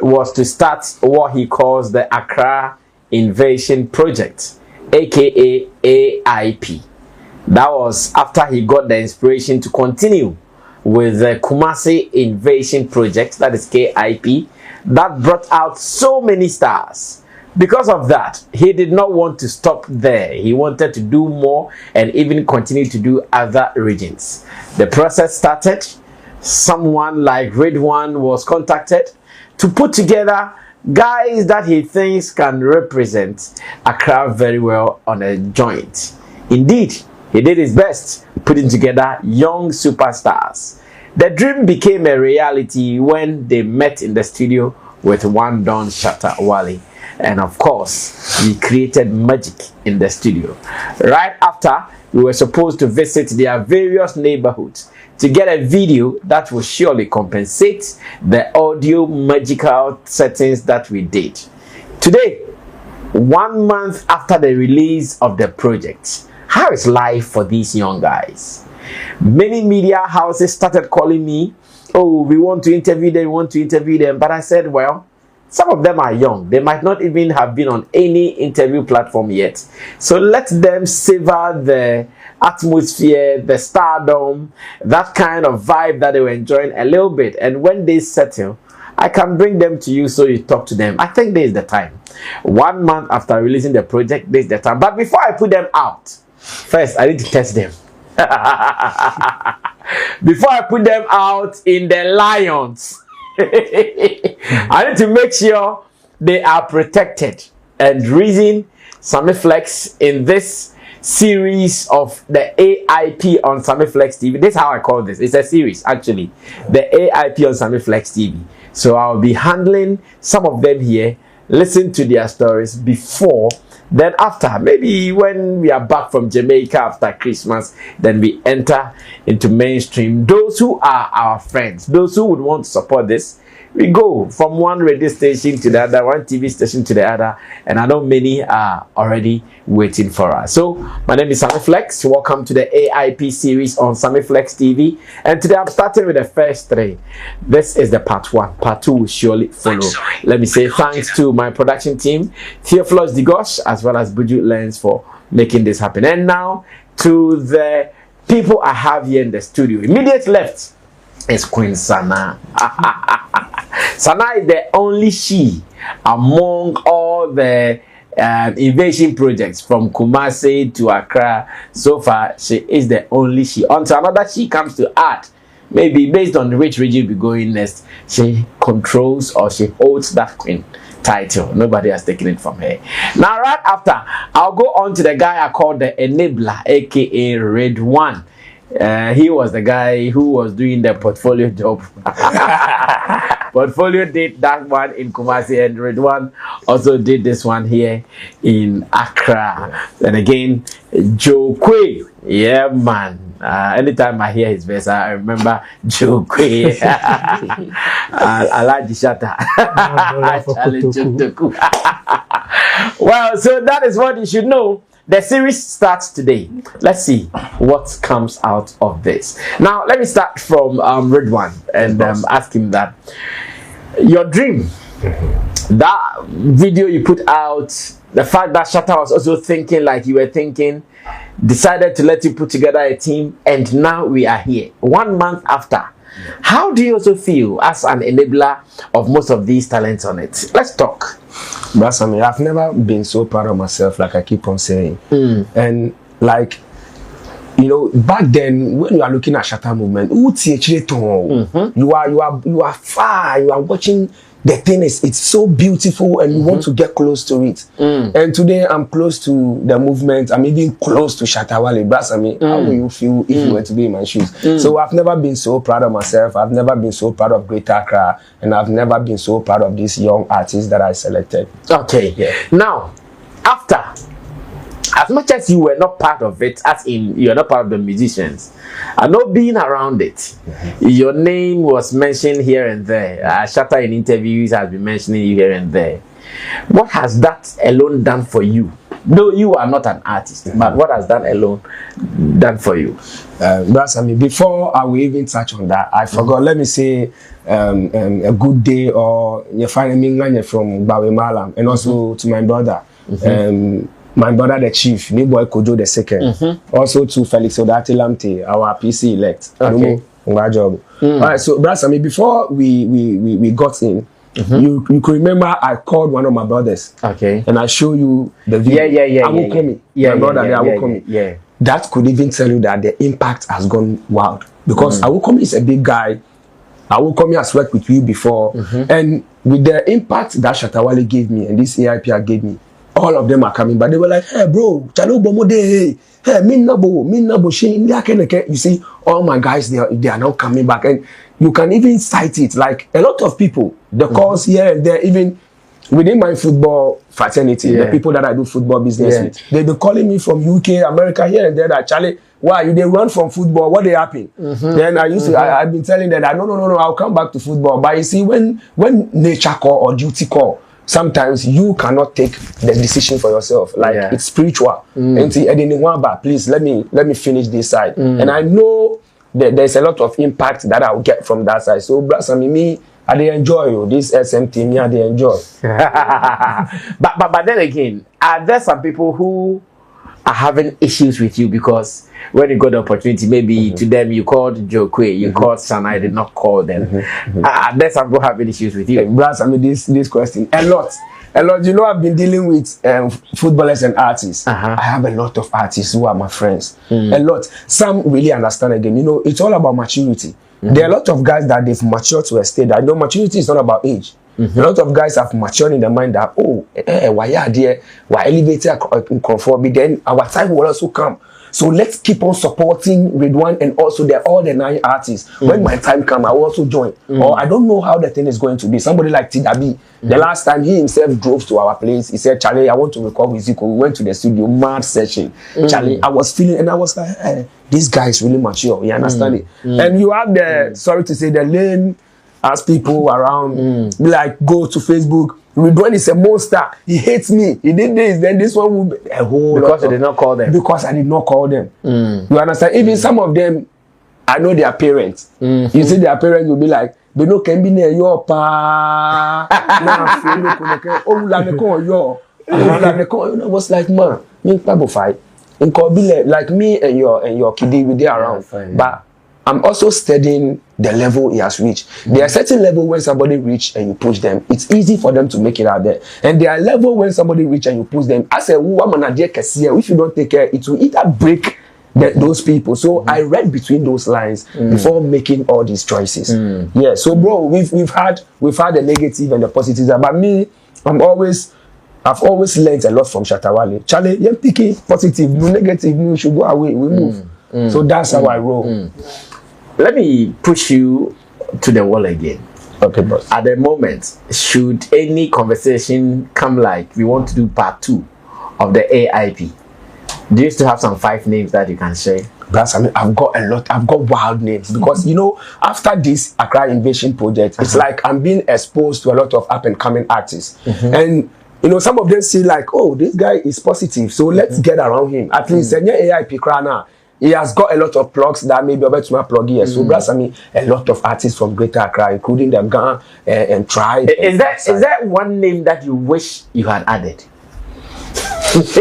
was to start what he calls the Accra Invasion Project, aka AIP. That was after he got the inspiration to continue with the Kumasi Invasion Project, that is KIP, that brought out so many stars. Because of that, he did not want to stop there. He wanted to do more and even continue to do other regions. The process started. Someone like Redwan was contacted to put together guys that he thinks can represent Accra very well on a joint. Indeed, he did his best putting together young superstars. The dream became a reality when they met in the studio with one Don Shatta Wale. And of course, we created magic in the studio. Right after, we were supposed to visit their various neighborhoods to get a video that will surely compensate the audio magical settings that we did. Today, 1 month after the release of the project, how is life for these young guys? Many media houses started calling me, oh, we want to interview them, but I said, well, some of them are young. They might not even have been on any interview platform yet. So let them savor the atmosphere, the stardom, that kind of vibe that they were enjoying a little bit. And when they settle, I can bring them to you so you talk to them. I think this is the time. 1 month after releasing the project, this is the time. But before I put them out, first I need to test them. Before I put them out in the lions, I need to make sure they are protected. And reason Sammy Flex in this series of the AIP on Sammy Flex TV. This is how I call this. It's a series actually. The AIP on Sammy Flex TV. So I'll be handling some of them here. Listen to their stories before. Then after, maybe when we are back from Jamaica after Christmas, then we enter into mainstream. Those who are our friends, those who would want to support this, we go from one radio station to the other, one TV station to the other, and I know many are already waiting for us. So, my name is Sammy Flex. Welcome to the AIP series on Sammy Flex TV. And today I'm starting with the first three. This is the part one. Part two will surely follow. Let me say thanks to my production team, Theophilus Digosh, as well as Buju Lens for making this happen. And now to the people I have here in the studio. Immediate left is Queen Sana. Sana is the only she among all the invasion projects from Kumasi to Accra. So far, she is the only she. Until another she comes to add, maybe based on which region we go in next, she controls or she holds that queen title. Nobody has taken it from her. Now, right after, I'll go on to the guy I call the enabler, aka Red One. He was the guy who was doing the portfolio job. Portfolio did that one in Kumasi, and Red One also did this one here in Accra. And again, Joe Quay. Yeah, man. Anytime I hear his voice, I remember Joe Quay. I like the Shatta. Well, so that is what you should know. The series starts today. Let's see what comes out of this. Now, let me start from Red One and ask him that your dream, that video you put out, the fact that Shatta was also thinking like you were thinking, decided to let you put together a team, and now we are here 1 month after. How do you also feel as an enabler of most of these talents on it? Let's talk. Brasami, I've never been so proud of myself, like I keep on saying. And like, you know, back then when you are looking at Shatta movement, you are far, you are watching the thing it's so beautiful and you want to get close to it. And today I'm close to the movement. I'm even close to Shatta Wale. Brasami, how will you feel if you were to be in my shoes? So I've never been so proud of myself. I've never been so proud of Greater Accra, and I've never been so proud of these young artists that I selected. Okay. Yeah. Now, after, as much as you were not part of it, as in you're not part of the musicians, and not being around it, your name was mentioned here and there. Shatta in interviews has been mentioning you here and there. What has that alone done for you? No, you are not an artist, but what has that alone done for you? That's, I mean, before I will even touch on that, I forgot. Let me say a good day, or you find me from Bawe Malam, and also to my brother. My brother the chief, me boy Kojo the second. Also to Felix Odati Lamte, our PC elect. Okay. Job. All right, so Brass, I mean, before we got in, you could remember I called one of my brothers. Okay. And I show you the video. Yeah. I will call me. Yeah, my brother, I will call me. Yeah. That could even tell you that the impact has gone wild. Because I will call me is a big guy. I will come here has worked with you before. And with the impact that Shatta Wale gave me and this AIPR gave me, all of them are coming, but they were like, hey bro, chalo bomode, hey, minabo, you see, all my guys, they are now coming back, and you can even cite it, like a lot of people, the calls here and there, even within my football fraternity, the people that I do football business with, they be calling me from UK, America, here and there, that Charlie, why you they run from football? What they happen? Then I used to, I've been telling them that no, I'll come back to football. But you see, when nature call or duty call, sometimes you cannot take the decision for yourself. Like it's spiritual. And please let me finish this side. And I know that there's a lot of impact that I'll get from that side. So, brass, I mean, me, I they enjoy this SMT. Me, I they enjoy. but then again, are there some people who are having issues with you because when you got the opportunity, maybe to them you called Joe Quay, you called Sana, I did not call them. There's some people having issues with you. Brass, I mean this question a lot. You know, I've been dealing with footballers and artists. I have a lot of artists who are my friends. A lot. Some really understand again. You know, it's all about maturity. There are a lot of guys that they've matured to a state that, you know, maturity is not about age. A lot of guys have matured in their mind that, why are there? Why elevated in conformity? Then our time will also come. So let's keep on supporting Ridwan and also all the 9 artists. When my time comes, I will also join. Or I don't know how the thing is going to be. Somebody like Tidabi, the last time he himself drove to our place, he said, Charlie, I want to record with Zico. We went to the studio, mad session. Charlie, I was feeling, and I was like, hey, this guy is really mature. You understand it? And you have the, sorry to say, the lane as people around, like, go to Facebook. Ridwan is a monster. He hates me. He did this. Then this one will be a whole because you did not call them. Because I did not call them. You understand? Even some of them, I know their parents. You see, their parents will be like, "They no can be near your pa." I was like, man, me fight. Like me and your kiddie, we there around, but I'm also studying the level he has reached. There are certain level when somebody reach and you push them, it's easy for them to make it out there. And there are level when somebody reach and you push them. I say, if you don't take care, it will either break those people. So I read between those lines before making all these choices. Yeah. So bro, we've had the negative and the positives. But me, I've always learned a lot from Shatta Wale. Charlie, you're picking positive, no negative, no should go away. We move. So that's how I roll. Let me push you to the wall again. Okay, boss. At the moment, should any conversation come like we want to do part 2 of the AIP, do you still have some 5 names that you can share? That's, I mean, I've got a lot. I've got wild names because, you know, after this Accra Invasion project, it's like I'm being exposed to a lot of up and coming artists. And, you know, some of them see like, oh, this guy is positive, so let's get around him. At least, AIP Krana. He has got a lot of plugs that maybe I'll bet my plug here. So, brass, I mean, a lot of artists from Greater Accra, including the Gun and Tribe. Is that one name that you wish you had added? Is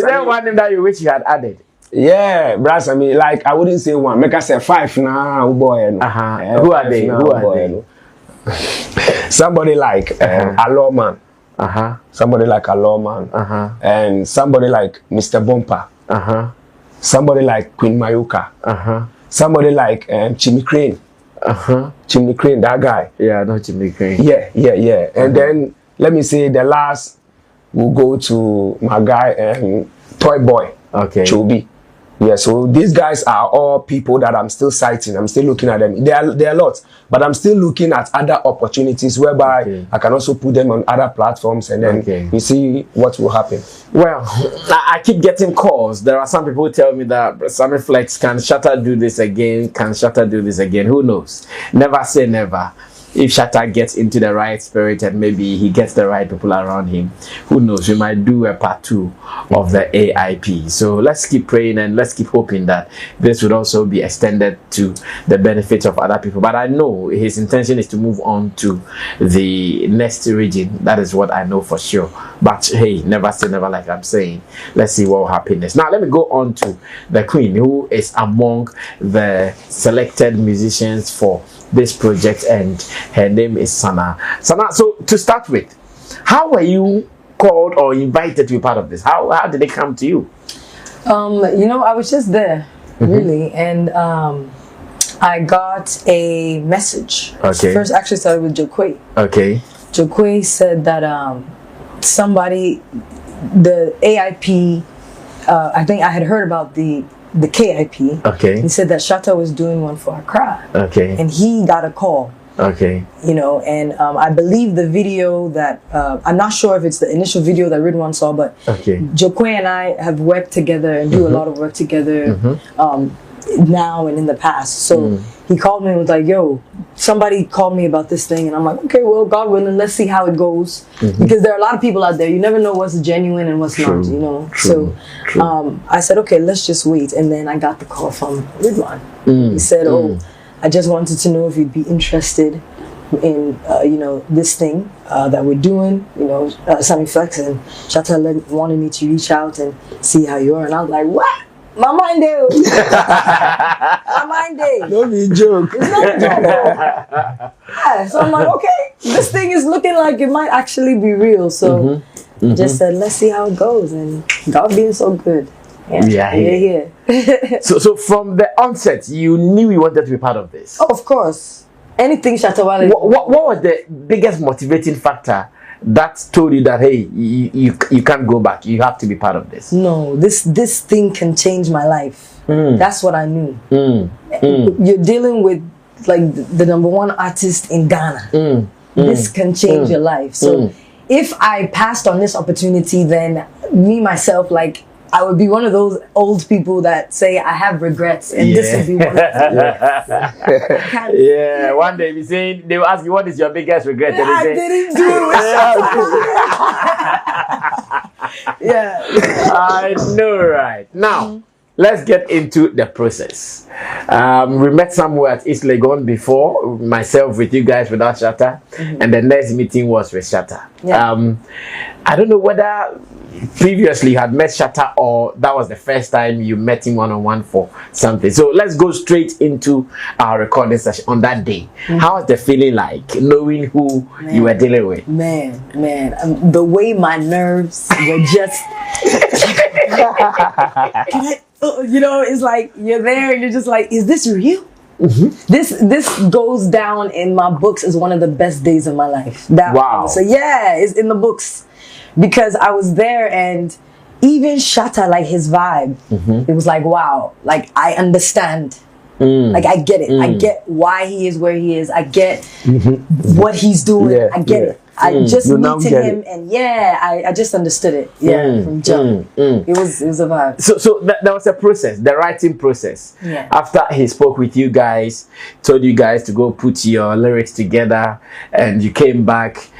there one name that you wish you had added? Yeah, brass, I mean, like, I wouldn't say one. Make I say 5 now, oh boy. Who are they? Who are they? Somebody like Aloman. Somebody like a lawman, and somebody like Mr. Bumper, somebody like Queen Mayuka, somebody like Chimney Crane, Chimney Crane, that guy. Yeah, no Chimney Crane. Yeah. And then let me say the last will go to my guy Toy Boy, Chobi. Yeah, so these guys are all people that I'm still citing. I'm still looking at them. There are a lot, but I'm still looking at other opportunities whereby I can also put them on other platforms, and then we see what will happen. Well, I keep getting calls. There are some people who tell me that Sammy Flex, can Shatta do this again? Can Shatta do this again? Who knows? Never say never. if Shatta gets into the right spirit and maybe he gets the right people around him, who knows, we might do a part 2 of the AIP. So let's keep praying and let's keep hoping that this would also be extended to the benefit of other people. But I know his intention is to move on to the next region. That is what I know for sure. But hey, never say never, like I'm saying. Let's see what will happen next. Now let me go on to the Queen, who is among the selected musicians for this project, and her name is Sana. Sana, so to start with, how were you called or invited to be part of this? How did it come to you? You know, I was just there, really, and I got a message. Okay. First, actually started with Jokwe. Okay. Jokwe said that somebody, the AIP, I think I had heard about the KIP. Okay. He said that Shatta was doing one for Accra. Okay. And he got a call. Okay. You know, and I believe the video that, I'm not sure if it's the initial video that Ridwan saw, but Okay. Jokwe and I have worked together and do a lot of work together now and in the past. So he called me and was like, yo, somebody called me about this thing. And I'm like, okay, well, God willing, let's see how it goes. Because there are a lot of people out there. You never know what's genuine and what's not, you know. True. So I said, okay, let's just wait. And then I got the call from Ridwan. He said, oh, I just wanted to know if you'd be interested in, you know, this thing that we're doing, you know, Sammy Flex, and Shatta wanted me to reach out and see how you are. And I was like, what? My mind day. My mind day. Don't be a joke. It's not a joke. Yeah, so I'm like, okay, this thing is looking like it might actually be real. So I just said, let's see how it goes. And God being so good. Yeah. So from the onset, you knew you wanted to be part of this. Oh, of course. Anything Shatta Wale. What was the biggest motivating factor that told you that, hey, you can't go back, you have to be part of this? No, this thing can change my life. That's what I knew. You're dealing with like the #1 artist in Ghana. This can change your life. So if I passed on this opportunity, then me myself, like, I would be one of those old people that say I have regrets, and this would be one of them. Yeah, one day they will ask you, what is your biggest regret? And I they say, didn't do it. Yeah. I know, right? Now, let's get into the process. We met somewhere at East Legon before, myself with you guys without Shatta, and the next meeting was with Shatta. Yeah. I don't know whether previously you had met Shatta or that was the first time you met him one-on-one for something. So let's go straight into our recording session on that day. How was the feeling like, knowing who you were dealing with? Man, the way my nerves were just... you know, it's like you're there and you're just like, is this real? This goes down in my books as one of the best days of my life. Wow. So yeah, it's in the books because I was there, and even Shatta, like his vibe, it was like, wow, like I understand. Like I get it. I get why he is where he is. I get what he's doing. Yeah, I get it. I just meeting him, and I just understood it. From jump. It was a vibe. So there was a process, the writing process. Yeah. After he spoke with you guys, told you guys to go put your lyrics together, and you came back,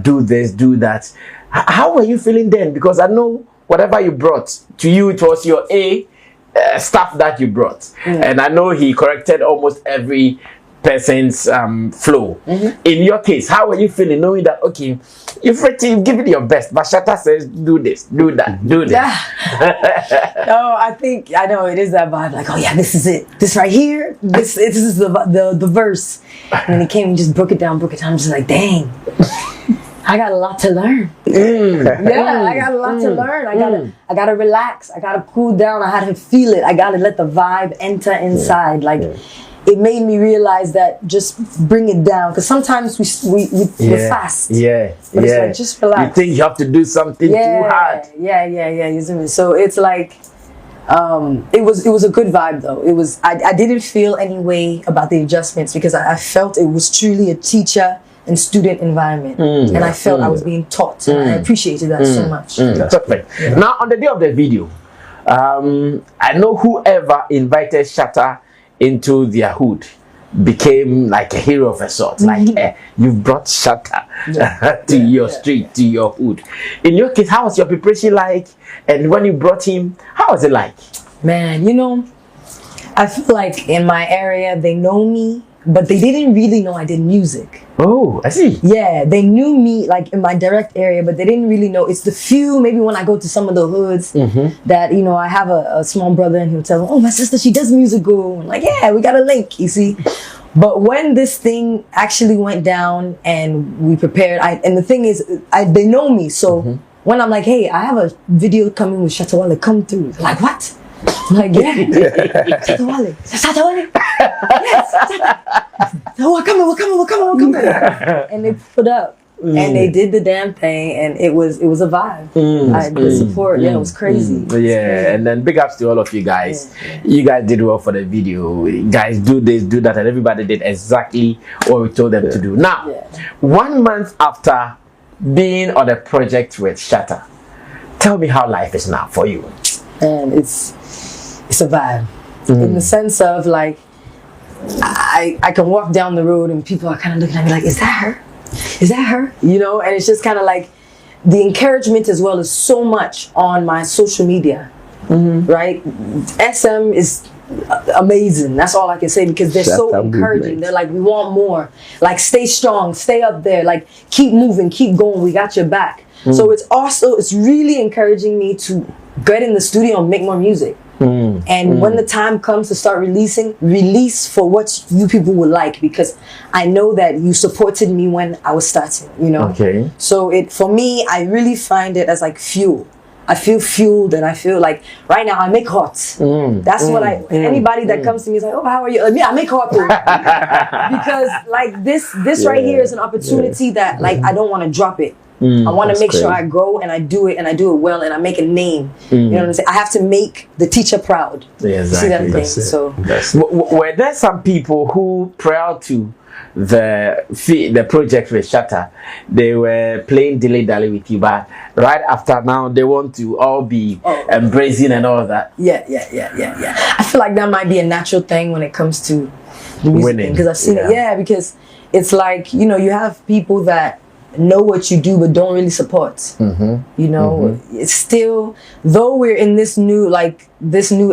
do this, do that. How were you feeling then? Because I know whatever you brought to you, it was your stuff that you brought, and I know he corrected almost every person's flow. In your case, how were you feeling knowing that, okay, you've given your best, but Shatta says do this, do that, do this? No, I know it is that vibe. Like, oh yeah, this is it. This right here. This is the verse. And then he came and just broke it down. I'm just like, dang. I got a lot to learn. I got a lot to learn. I gotta relax. I gotta cool down. I had to feel it. I gotta let the vibe enter inside. Like it made me realize that just bring it down. Because sometimes we're fast. But it's like, just relax. You think you have to do something too hard. You see me? So it's like it was a good vibe though. It was I didn't feel any way about the adjustments because I felt it was truly a teacher and student environment, and I felt I was being taught, and I appreciated that so much. Perfect. Now on the day of the video, I know whoever invited Shatta into their hood became like a hero of a sort. Like you've brought Shatta to your street, to your hood. In your case, how was your preparation like? And when you brought him, how was it like? Man, you know, I feel like in my area they know me, but they didn't really know I did music. Oh, I see. Yeah, they knew me like in my direct area, but they didn't really know. It's the few, maybe when I go to some of the hoods, that, you know, I have a small brother and he'll tell me, oh, my sister, she does musical. I'm like, yeah, we got a link, you see. But when this thing actually went down and we prepared, and the thing is, they know me. So when I'm like, hey, I have a video coming with Shatta Wale, come through. They're like, what? I'm like, yeah, Shatta Wale. Shatta Wale? Yes, Shatta. So we're coming. And they put up. And they did the damn thing, and it was a vibe. The support, it was crazy. Yeah, and then big ups to all of you guys. You guys did well for the video. You guys do this, do that, and everybody did exactly what we told them to do. Now, 1 month after being on a project with Shatta, tell me how life is now for you. And it's a vibe in the sense of like I can walk down the road and people are kind of looking at me like, is that her? Is that her? You know, and it's just kind of like the encouragement as well is so much on my social media, right? SM is amazing. That's all I can say because they're so encouraging. They're like, we want more. Like, stay strong, stay up there. Like, keep moving, keep going. We got your back. So it's really encouraging me to get in the studio and make more music. And when the time comes to start release for what you people would like, because I know that you supported me when I was starting, you know. Okay. So for me, I really find it as like fuel. I feel fueled, and I feel like right now I make hot. That's what anybody that comes to me is like, oh, how are you? Like, yeah, I make hot though. Because like this right here is an opportunity that like I don't want to drop it. I want to make sure I go and I do it well and I make a name. You know what I'm saying? I have to make the teacher proud. Yeah, exactly. See that thing? So were there some people who, prior to the project with Shatta, they were playing dilly dally with you, but right after now they want to all be embracing and all that? Yeah. I feel like that might be a natural thing when it comes to the music thing, because I've seen it. Yeah, because it's like, you know, you have people that know what you do but don't really support. You know, it's still, though we're in this new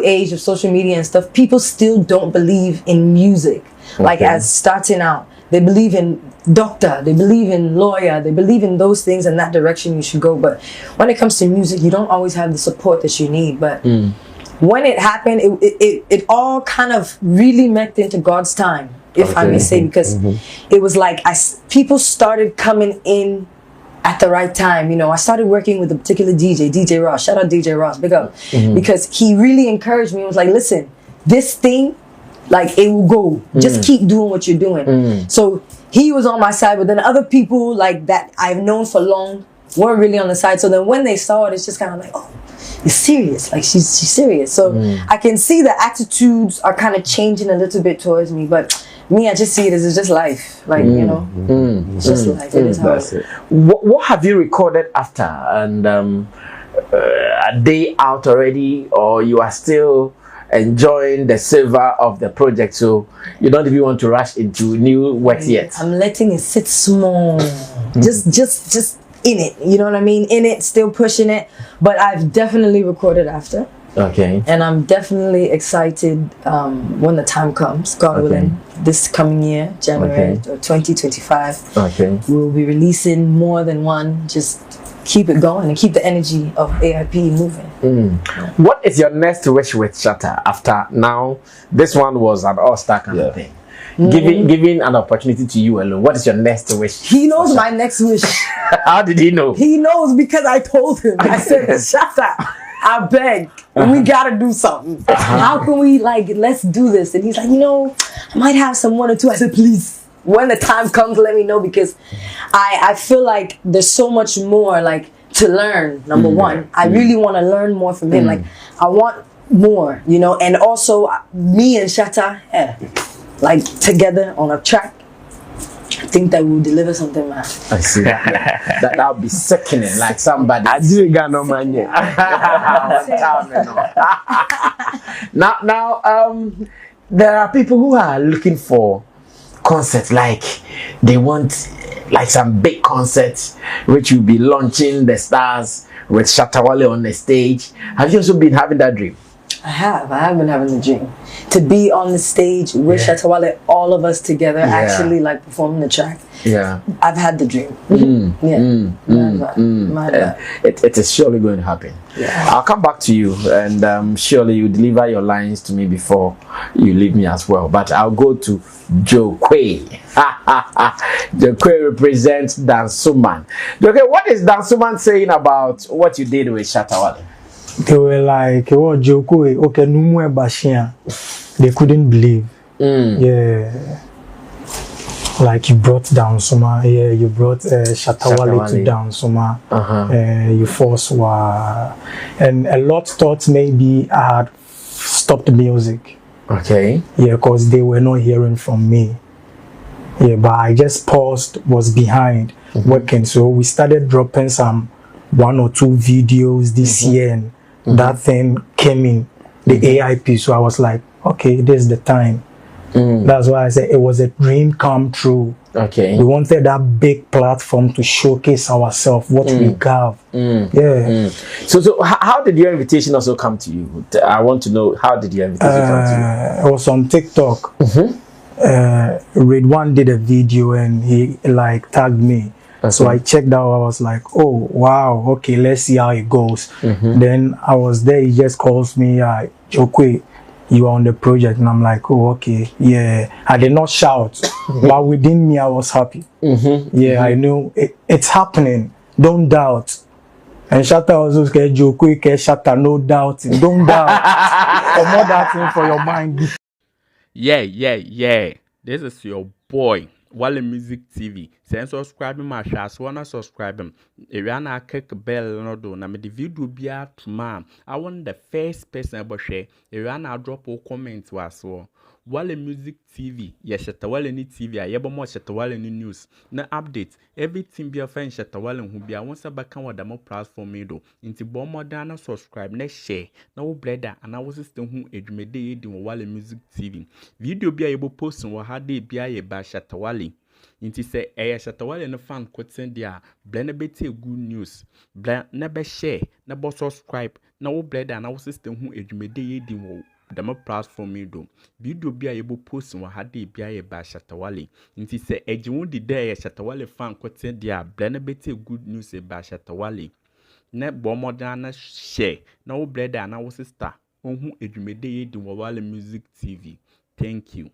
age of social media and stuff, people still don't believe in music. Like as starting out, they believe in doctor, they believe in lawyer, they believe in those things, and that direction you should go. But when it comes to music, you don't always have the support that you need. But when it happened, it all kind of really meant into God's time, if I may say, because it was like people started coming in at the right time. You know, I started working with a particular DJ Ross. Shout out DJ Ross, big up, because he really encouraged me. He was like, listen, this thing, like, it will go. Just keep doing what you're doing. So he was on my side, but then other people like that I've known for long weren't really on the side. So then when they saw it, it's just kind of like, oh, you're serious. Like, she's serious. So I can see the attitudes are kind of changing a little bit towards me, but me, I just see it as it's just life. Like, you know, it's just life. It is how it is. What have you recorded after? And are they out already, or you are still enjoying the savor of the project, so you don't even want to rush into new works yet? I'm letting it sit small, just in it, you know what I mean, in it, still pushing it. But I've definitely recorded after, and I'm definitely excited when the time comes, God willing, this coming year, January 2025, we'll be releasing more than one. Just keep it going and keep the energy of AIP moving. What is your next wish with Shatta after now? This one was an all-star kind of thing. Giving an opportunity to you alone. What is your next wish? He knows my next wish. How did he know? He knows because I told him. I said, Shatta, I beg, we gotta do something. How can we, like, let's do this? And he's like, you know, I might have some one or two. I said, please, when the time comes, let me know, because I feel like there's so much more, like, to learn. Number one, I really want to learn more from him. Like, I want more, you know. And also, me and Shatta, like, together on a track, I think that we'll deliver something, man. I see. That'll be sickening, like somebody. I didn't got no man yet. Now, there are people who are looking for concerts, like they want like some big concerts which will be launching the stars with Shatta Wale on the stage. Have you also been having that dream? I have been having the dream to be on the stage with Shatta Wale, all of us together, actually like performing the track. Yeah, I've had the dream. It is surely going to happen. Yeah. I'll come back to you, and surely you deliver your lines to me before you leave me as well. But I'll go to Jokwe. Jokwe represents Dansuman. Jokwe, what is Dansuman saying about what you did with Shatta Wale? They were like, oh, Joko, okay, no more Bashia. They couldn't believe. Yeah. Like you brought down Suma, yeah, you brought Shatta Wale to down Suma. You forced and a lot thought maybe I had stopped music. Okay. Yeah, because they were not hearing from me. Yeah, but I just paused, was behind working. So we started dropping some 1 or 2 videos this year, and that thing came in the AIP. So I was like, okay, this is the time. That's why I said it was a dream come true. Okay. We wanted that big platform to showcase ourselves, what we have. Yeah. So how did your invitation also come to you? I want to know, how did your invitation come to you? It was on TikTok. Red One did a video and he like tagged me. So I checked out. I was like, oh wow, okay, let's see how it goes. Then I was there. He just calls me, Jokwe, you are on the project, and I'm like, oh okay, yeah. I did not shout, but within me I was happy. Yeah, I knew it's happening. Don't doubt. And Shatta also said, Jokwe, Shatta, no doubt. Don't doubt. Or more that thing for your mind. Yeah. This is your boy, Wale Music TV. Send subscribe my show. So wanna subscribe him. If you wanna click bell no do. Na me the video be out tomorrow. I want the first person about share. If you wanna drop a comment was so. Wale Music TV, yes, Shatta Wale ni TV, I more Shatta Wale ni news. Na update, everything be a friend Shatta Wale who be a once a back on the more platform do. Into bomb more than subscribe, next share, no blender, and I was system who edumede in Wale Music TV. Video be able post on what had they be a by Shatta Wale. Inti say Shatta Wale no fan could send their blend bete good news. Blend never share, never subscribe, no blender, and our system who edumede in the more platform do. Video be able post on what had they be a by Shatta Wale. Inti say Ejun the day Shatta Wale fan could send their blend bete good news by Shatta Wale. Ne bomb than share, no blender, and our sister who edumede in Wale Music TV. Thank you.